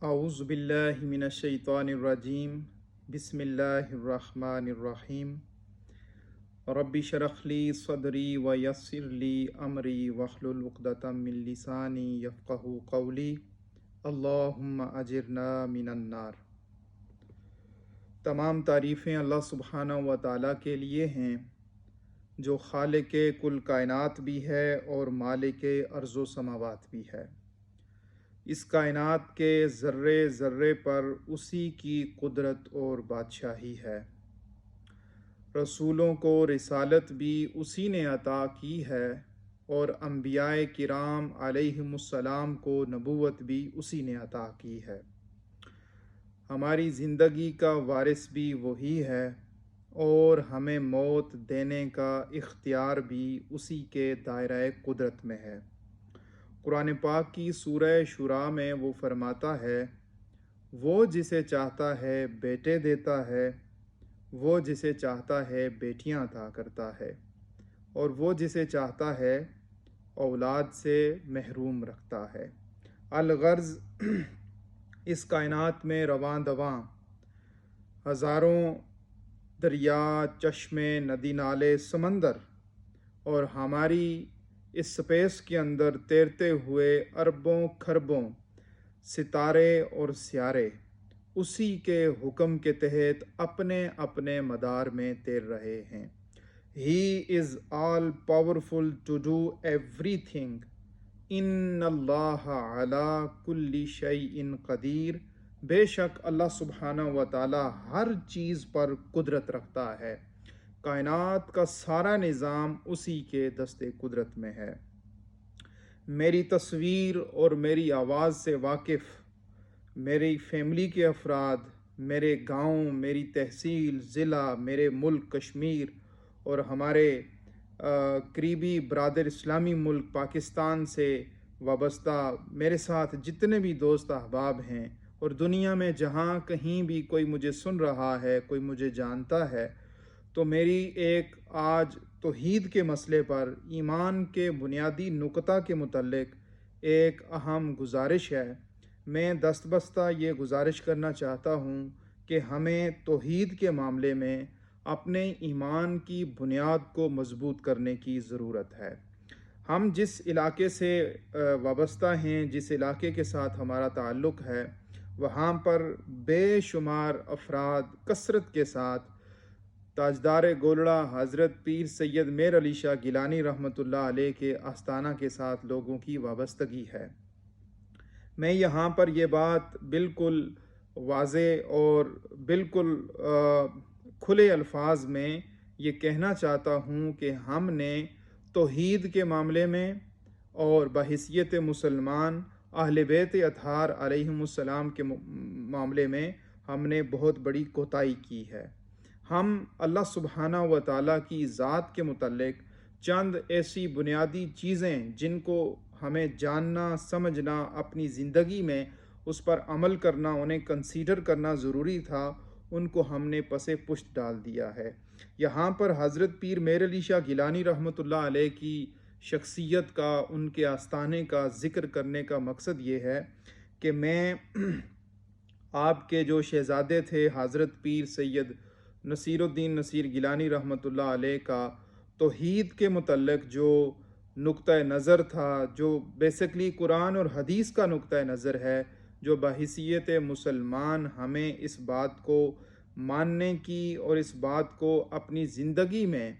اعوذ باللہ من الشیطان الرجیم بسم اللہ الرحمن الرحیم رب اشرح لی صدری ویسر لی امری واحلل عقدۃ من لسانی یفقہوا قولی اللہم اجرنا من النار۔ تمام تعریفیں اللہ سبحانہ و تعالیٰ کے لیے ہیں جو خالق کل کائنات بھی ہے اور مالک ارض و سماوات بھی ہے۔ اس کائنات کے ذرے ذرے پر اسی کی قدرت اور بادشاہی ہے۔ رسولوں کو رسالت بھی اسی نے عطا کی ہے اور انبیاء کرام علیہم السلام کو نبوت بھی اسی نے عطا کی ہے۔ ہماری زندگی کا وارث بھی وہی ہے اور ہمیں موت دینے کا اختیار بھی اسی کے دائرہ قدرت میں ہے۔ قرآن پاک کی سورہ شورى میں وہ فرماتا ہے، وہ جسے چاہتا ہے بیٹے دیتا ہے، وہ جسے چاہتا ہے بیٹیاں عطا کرتا ہے، اور وہ جسے چاہتا ہے اولاد سے محروم رکھتا ہے۔ الغرض اس کائنات میں رواں دواں ہزاروں دریا، چشمے، ندی نالے، سمندر اور ہماری اس سپیس کے اندر تیرتے ہوئے اربوں کھربوں ستارے اور سیارے اسی کے حکم کے تحت اپنے اپنے مدار میں تیر رہے ہیں۔ He is all powerful to do everything. ان اللہ علی کل شیء قدیر۔ بے شک اللہ سبحانہ و تعالی ہر چیز پر قدرت رکھتا ہے۔ کائنات کا سارا نظام اسی کے دست قدرت میں ہے۔ میری تصویر اور میری آواز سے واقف میری فیملی کے افراد، میرے گاؤں، میری تحصیل، ضلع، میرے ملک کشمیر اور ہمارے قریبی برادر اسلامی ملک پاکستان سے وابستہ میرے ساتھ جتنے بھی دوست احباب ہیں، اور دنیا میں جہاں کہیں بھی کوئی مجھے سن رہا ہے، کوئی مجھے جانتا ہے، تو میری ایک آج توحید کے مسئلے پر، ایمان کے بنیادی نقطہ کے متعلق ایک اہم گزارش ہے۔ میں دستبستہ یہ گزارش کرنا چاہتا ہوں کہ ہمیں توحید کے معاملے میں اپنے ایمان کی بنیاد کو مضبوط کرنے کی ضرورت ہے۔ ہم جس علاقے سے وابستہ ہیں، جس علاقے کے ساتھ ہمارا تعلق ہے، وہاں پر بے شمار افراد کثرت کے ساتھ تاجدار گولڑا حضرت پیر سید میر علی شاہ گیلانی رحمۃ اللہ علیہ کے آستانہ کے ساتھ لوگوں کی وابستگی ہے۔ میں یہاں پر یہ بات بالکل واضح اور بالکل کھلے الفاظ میں یہ کہنا چاہتا ہوں کہ ہم نے توحید کے معاملے میں اور بحیثیت مسلمان اہل بیت اطہار علیہم السلام کے معاملے میں ہم نے بہت بڑی کوتاہی کی ہے۔ ہم اللہ سبحانہ و تعالیٰ کی ذات کے متعلق چند ایسی بنیادی چیزیں جن کو ہمیں جاننا، سمجھنا، اپنی زندگی میں اس پر عمل کرنا، انہیں کنسیڈر کرنا ضروری تھا، ان کو ہم نے پس پشت ڈال دیا ہے۔ یہاں پر حضرت پیر میر علی شاہ گیلانی رحمۃ اللہ علیہ کی شخصیت کا، ان کے آستانے کا ذکر کرنے کا مقصد یہ ہے کہ میں آپ کے جو شہزادے تھے حضرت پیر سید نصیر الدین نصیر گیلانی رحمۃ اللہ علیہ کا توحید کے متعلق جو نقطۂ نظر تھا، جو بیسکلی قرآن اور حدیث کا نقطۂ نظر ہے، جو بحیثیت مسلمان ہمیں اس بات کو ماننے کی اور اس بات کو اپنی زندگی میں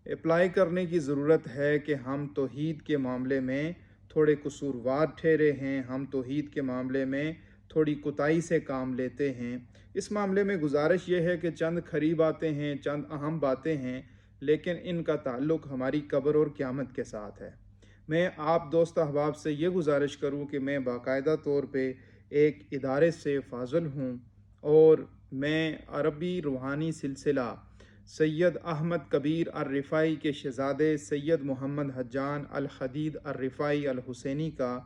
اپلائی کرنے کی ضرورت ہے کہ ہم توحید کے معاملے میں تھوڑے قصوروار ٹھہرے ہیں، ہم توحید کے معاملے میں تھوڑی کوتاہی سے کام لیتے ہیں۔ اس معاملے میں گزارش یہ ہے کہ چند کھری باتیں ہیں، چند اہم باتیں ہیں، لیکن ان کا تعلق ہماری قبر اور قیامت کے ساتھ ہے۔ میں آپ دوست احباب سے یہ گزارش کروں کہ میں باقاعدہ طور پہ ایک ادارے سے فاضل ہوں اور میں عربی روحانی سلسلہ سید احمد کبیر الرفاعی کے شہزادے سید محمد حجان الخدید الرفاعی الحسینی کا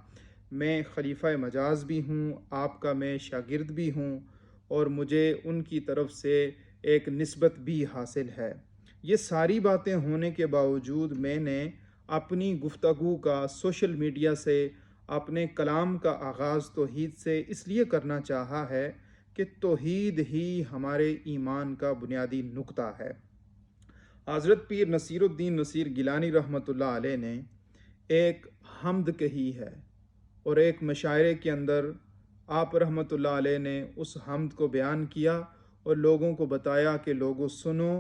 میں خلیفہ مجاز بھی ہوں، آپ کا میں شاگرد بھی ہوں، اور مجھے ان کی طرف سے ایک نسبت بھی حاصل ہے۔ یہ ساری باتیں ہونے کے باوجود میں نے اپنی گفتگو کا سوشل میڈیا سے اپنے کلام کا آغاز توحید سے اس لیے کرنا چاہا ہے کہ توحید ہی ہمارے ایمان کا بنیادی نقطہ ہے۔ حضرت پیر نصیر الدین نصیر گیلانی رحمۃ اللہ علیہ نے ایک حمد کہی ہے، اور ایک مشاعرے کے اندر آپ رحمۃ اللہ علیہ نے اس حمد کو بیان کیا اور لوگوں کو بتایا کہ لوگوں سنو،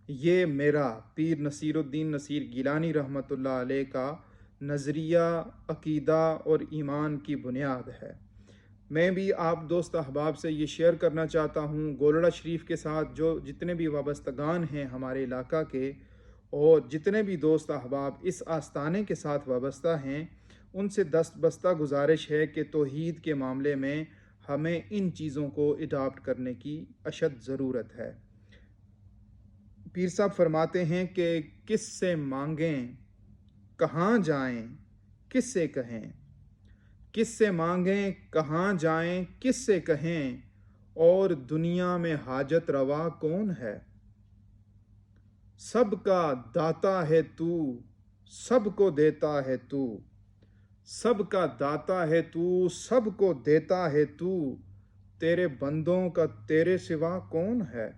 یہ میرا پیر نصیر الدین نصیر گیلانی رحمۃ اللہ علیہ کا نظریہ، عقیدہ اور ایمان کی بنیاد ہے۔ میں بھی آپ دوست احباب سے یہ شیئر کرنا چاہتا ہوں، گولڑا شریف کے ساتھ جو جتنے بھی وابستگان ہیں ہمارے علاقہ کے، اور جتنے بھی دوست احباب اس آستانے کے ساتھ وابستہ ہیں، ان سے دست بستہ گزارش ہے کہ توحید کے معاملے میں ہمیں ان چیزوں کو اڈاپٹ کرنے کی اشد ضرورت ہے۔ پیر صاحب فرماتے ہیں کہ کس سے مانگیں، کہاں جائیں، کس سے کہیں، کس سے مانگیں، کہاں جائیں، کس سے کہیں، اور دنیا میں حاجت روا کون ہے؟ سب کا داتا ہے تو، سب کو دیتا ہے تو، سب کا داتا ہے تو، سب کو دیتا ہے تو، تیرے بندوں کا تیرے سوا کون ہے؟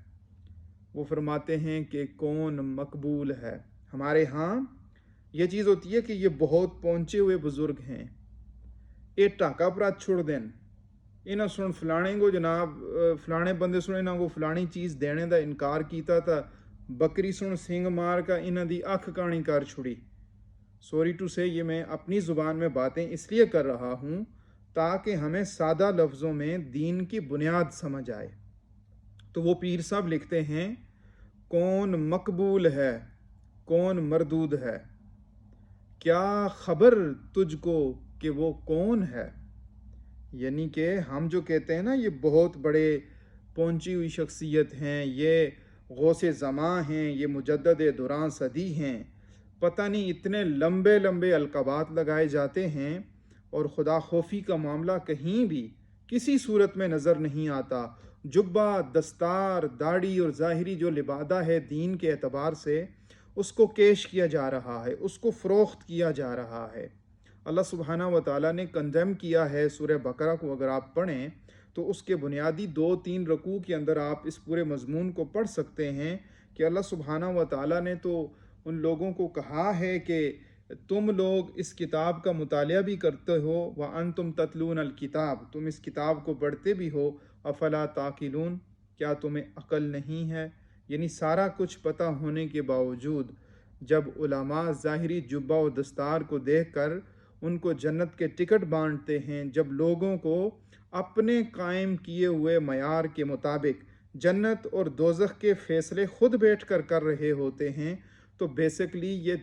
وہ فرماتے ہیں کہ کون مقبول ہے۔ ہمارے ہاں یہ چیز ہوتی ہے کہ یہ بہت پہنچے ہوئے بزرگ ہیں، یہ ٹاکا پرات چھوڑ دیں، انہاں سن فلانے کو جناب فلانے بندے سن انہاں کو فلانی چیز دینے دا انکار کیتا تھا، بکری سن سنگ مار کا انہاں دی اکھ کانی کر چھڑی۔ سوری ٹو سے یہ میں اپنی زبان میں باتیں اس لیے کر رہا ہوں تاکہ ہمیں سادہ لفظوں میں دین کی بنیاد سمجھ آئے۔ تو وہ پیر صاحب لکھتے ہیں کون مقبول ہے، کون مردود ہے، کیا خبر تجھ کو کہ وہ کون ہے؟ یعنی کہ ہم جو کہتے ہیں نا یہ بہت بڑے پہنچی ہوئی شخصیت ہیں، یہ غوث زماں ہیں، یہ مجدد دوران صدی ہیں، پتہ نہیں اتنے لمبے لمبے القابات لگائے جاتے ہیں، اور خدا خوفی کا معاملہ کہیں بھی کسی صورت میں نظر نہیں آتا۔ جبہ، دستار، داڑھی اور ظاہری جو لبادہ ہے دین کے اعتبار سے، اس کو کیش کیا جا رہا ہے، اس کو فروخت کیا جا رہا ہے۔ اللہ سبحانہ و تعالیٰ نے کنڈیم کیا ہے۔ سورہ بقرہ کو اگر آپ پڑھیں تو اس کے بنیادی 2-3 رکوع کے اندر آپ اس پورے مضمون کو پڑھ سکتے ہیں کہ اللہ سبحانہ و تعالیٰ نے تو ان لوگوں کو کہا ہے کہ تم لوگ اس کتاب کا مطالعہ بھی کرتے ہو، وَأَنْتُمْ تَتْلُونَ الْكِتَابَ، تم اس کتاب کو پڑھتے بھی ہو، أَفَلَا تَعْقِلُونَ، کیا تمہیں عقل نہیں ہے؟ یعنی سارا کچھ پتہ ہونے کے باوجود جب علماء ظاہری جبہ و دستار کو دیکھ کر ان کو جنت کے ٹکٹ بانٹتے ہیں، جب لوگوں کو اپنے قائم کیے ہوئے معیار کے مطابق جنت اور دوزخ کے فیصلے خود بیٹھ کر کر رہے ہوتے ہیں، تو بیسکلی یہ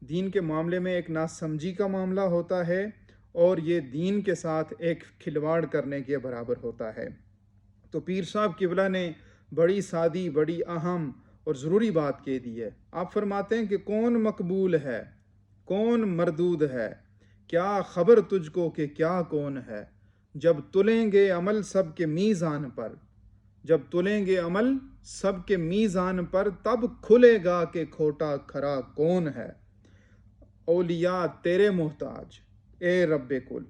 دین کے معاملے میں ایک ناسمجھی کا معاملہ ہوتا ہے، اور یہ دین کے ساتھ ایک کھلواڑ کرنے کے برابر ہوتا ہے۔ تو پیر صاحب قبلہ نے بڑی سادی، بڑی اہم اور ضروری بات کہہ دی ہے۔ آپ فرماتے ہیں کہ کون مقبول ہے، کون مردود ہے، کیا خبر تجھ کو کہ کیا کون ہے؟ جب تلیں گے عمل سب کے میزان پر، جب تلیں گے عمل سب کے میزان پر، تب کھلے گا کہ کھوٹا کھرا کون ہے۔ اولیاء تیرے محتاج اے رب کل،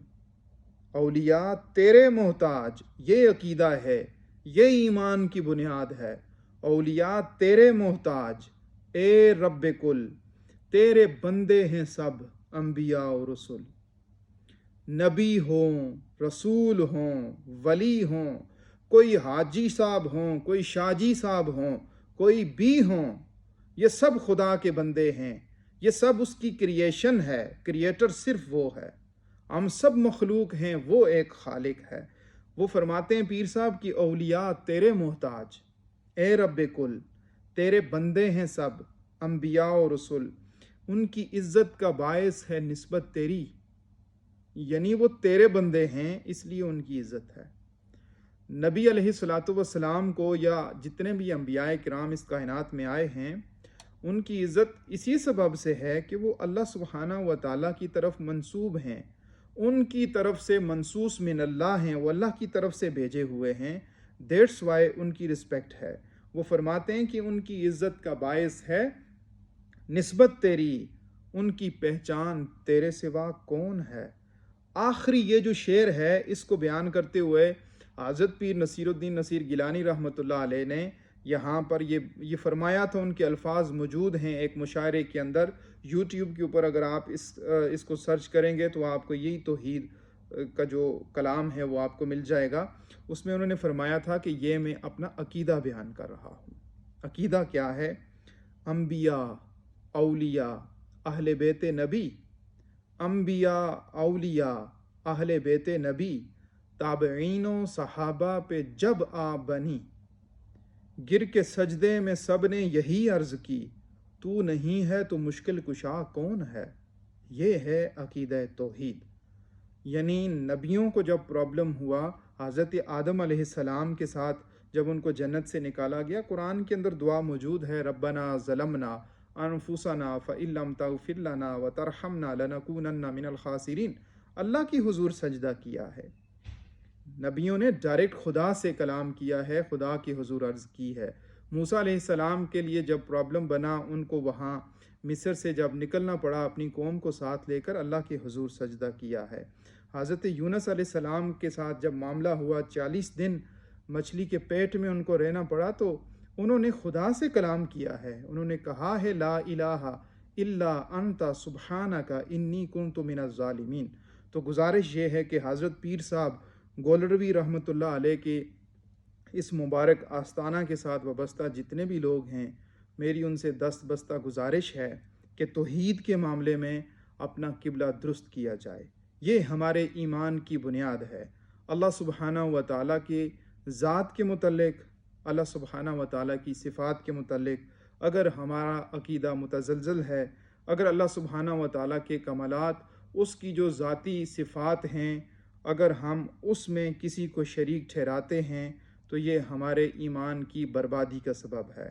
اولیاء تیرے محتاج، یہ عقیدہ ہے، یہ ایمان کی بنیاد ہے۔ اولیاء تیرے محتاج اے رب کل، تیرے بندے ہیں سب انبیاء و رسول، نبی ہوں، رسول ہوں، ولی ہوں، کوئی حاجی صاحب ہوں، کوئی شاجی صاحب ہوں، کوئی بھی ہوں، یہ سب خدا کے بندے ہیں، یہ سب اس کی کریشن ہے، کریٹر صرف وہ ہے، ہم سب مخلوق ہیں، وہ ایک خالق ہے۔ وہ فرماتے ہیں پیر صاحب کی اولیاء تیرے محتاج اے رب کل، تیرے بندے ہیں سب انبیاء و رسول، ان کی عزت کا باعث ہے نسبت تیری، یعنی وہ تیرے بندے ہیں اس لیے ان کی عزت ہے۔ نبی علیہ الصلوۃ والسلام کو یا جتنے بھی انبیاء کرام اس کائنات میں آئے ہیں، ان کی عزت اسی سبب سے ہے کہ وہ اللہ سبحانہ و تعالیٰ کی طرف منسوب ہیں، ان کی طرف سے منصوص من اللہ ہیں، وہ اللہ کی طرف سے بھیجے ہوئے ہیں، دیٹس وائی ان کی رسپیکٹ ہے۔ وہ فرماتے ہیں کہ ان کی عزت کا باعث ہے نسبت تیری، ان کی پہچان تیرے سوا کون ہے؟ آخری یہ جو شعر ہے اس کو بیان کرتے ہوئے حضرت پیر نصیر الدین نصیر گیلانی رحمۃ اللہ علیہ نے یہاں پر یہ فرمایا تھا، ان کے الفاظ موجود ہیں ایک مشاعرے کے اندر، یوٹیوب کے اوپر اگر آپ اس کو سرچ کریں گے تو آپ کو یہی توحید کا جو کلام ہے وہ آپ کو مل جائے گا۔ اس میں انہوں نے فرمایا تھا کہ یہ میں اپنا عقیدہ بیان کر رہا ہوں۔ عقیدہ کیا ہے؟ انبیاء، اولیاء، اہل بیت نبی، انبیاء، اولیاء، اہل بیت نبی، تابعین و صحابہ پہ جب آ بنی، گر کے سجدے میں سب نے یہی عرض کی، تو نہیں ہے تو مشکل کشا کون ہے؟ یہ ہے عقیدہ توحید۔ یعنی نبیوں کو جب پرابلم ہوا، حضرت آدم علیہ السلام کے ساتھ جب ان کو جنت سے نکالا گیا، قرآن کے اندر دعا موجود ہے، ربنا ظلمنا انفسنا فإن لم تغفر لنا وترحمنا لنکونن من الخاسرین، اللہ کی حضور سجدہ کیا ہے۔ نبیوں نے ڈائریکٹ خدا سے کلام کیا ہے، خدا کی حضور عرض کی ہے۔ موسیٰ علیہ السلام کے لیے جب پرابلم بنا، ان کو وہاں مصر سے جب نکلنا پڑا اپنی قوم کو ساتھ لے کر، اللہ کی حضور سجدہ کیا ہے۔ حضرت یونس علیہ السلام کے ساتھ جب معاملہ ہوا، 40 دن مچھلی کے پیٹ میں ان کو رہنا پڑا، تو انہوں نے خدا سے کلام کیا ہے، انہوں نے کہا ہے لا الہ الا انت سبحانک انی کنت من الظالمین۔ تو گزارش یہ ہے کہ حضرت پیر صاحب گولروی رحمۃ اللہ علیہ کے اس مبارک آستانہ کے ساتھ وابستہ جتنے بھی لوگ ہیں، میری ان سے دست بستہ گزارش ہے کہ توحید کے معاملے میں اپنا قبلہ درست کیا جائے۔ یہ ہمارے ایمان کی بنیاد ہے۔ اللہ سبحانہ و تعالیٰ کے ذات کے متعلق، اللہ سبحانہ و تعالیٰ کی صفات کے متعلق اگر ہمارا عقیدہ متزلزل ہے، اگر اللہ سبحانہ و تعالیٰ کے کمالات، اس کی جو ذاتی صفات ہیں، اگر ہم اس میں کسی کو شریک ٹھہراتے ہیں تو یہ ہمارے ایمان کی بربادی کا سبب ہے۔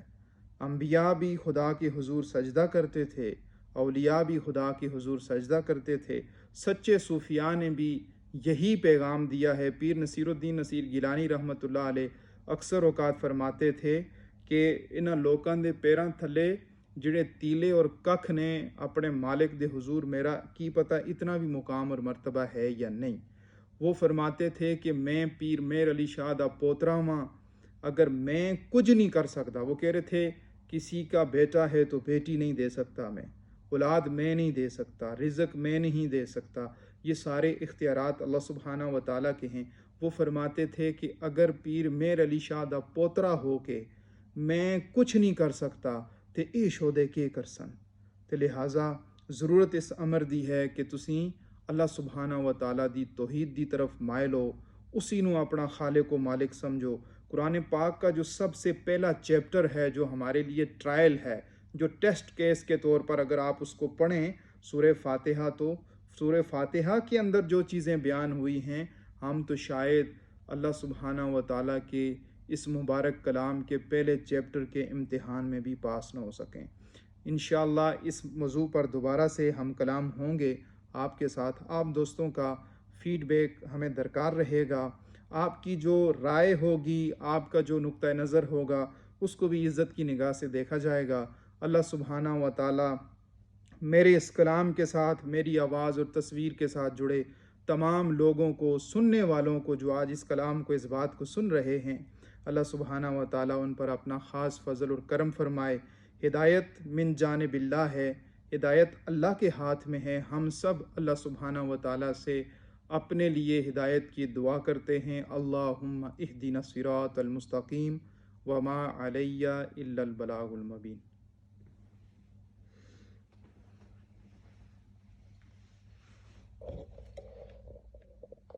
انبیاء بھی خدا کے حضور سجدہ کرتے تھے، اولیاء بھی خدا کے حضور سجدہ کرتے تھے، سچے صوفیاء نے بھی یہی پیغام دیا ہے۔ پیر نصیر الدین نصیر گیلانی رحمۃ اللہ علیہ اکثر اوقات فرماتے تھے کہ انہاں لوکاں دے پیراں تھلے جڑے تیلے اور ککھ نے، اپنے مالک دے حضور میرا کی پتہ اتنا بھی مقام اور مرتبہ ہے یا نہیں۔ وہ فرماتے تھے کہ میں پیر میر علی شاہ دا پوترا ہاں، اگر میں کچھ نہیں کر سکتا، وہ کہہ رہے تھے کسی کا بیٹا ہے تو بیٹی نہیں دے سکتا، میں اولاد میں نہیں دے سکتا، رزق میں نہیں دے سکتا، یہ سارے اختیارات اللہ سبحانہ و تعالیٰ کے ہیں۔ وہ فرماتے تھے کہ اگر پیر میر علی شاہ دا پوترا ہو کے میں کچھ نہیں کر سکتا تے اے شودے کے کرسن، تے لہٰذا ضرورت اس امر دی ہے کہ تسیں اللہ سبحانہ و تعالیٰ دی توحید دی طرف مائل ہو، اسی نو اپنا خالق و مالک سمجھو۔ قرآن پاک کا جو سب سے پہلا چیپٹر ہے، جو ہمارے لیے ٹرائل ہے، جو ٹیسٹ کیس کے طور پر اگر آپ اس کو پڑھیں، سورہ فاتحہ، تو سورہ فاتحہ کے اندر جو چیزیں بیان ہوئی ہیں، ہم تو شاید اللہ سبحانہ و تعالیٰ کے اس مبارک کلام کے پہلے چیپٹر کے امتحان میں بھی پاس نہ ہو سکیں۔ انشاءاللہ اس موضوع پر دوبارہ سے ہم کلام ہوں گے آپ کے ساتھ۔ آپ دوستوں کا فیڈ بیک ہمیں درکار رہے گا، آپ کی جو رائے ہوگی، آپ کا جو نقطہ نظر ہوگا، اس کو بھی عزت کی نگاہ سے دیکھا جائے گا۔ اللہ سبحانہ و تعالیٰ میرے اس کلام کے ساتھ، میری آواز اور تصویر کے ساتھ جڑے تمام لوگوں کو، سننے والوں کو جو آج اس کلام کو، اس بات کو سن رہے ہیں، اللہ سبحانہ و تعالیٰ ان پر اپنا خاص فضل اور کرم فرمائے۔ ہدایت من جانب اللہ ہے، ہدایت اللہ کے ہاتھ میں ہے۔ ہم سب اللہ سبحانہ و تعالیٰ سے اپنے لیے ہدایت کی دعا کرتے ہیں۔ اللہم اہدنا الصراط المستقیم وما علی الا البلاغ المبین۔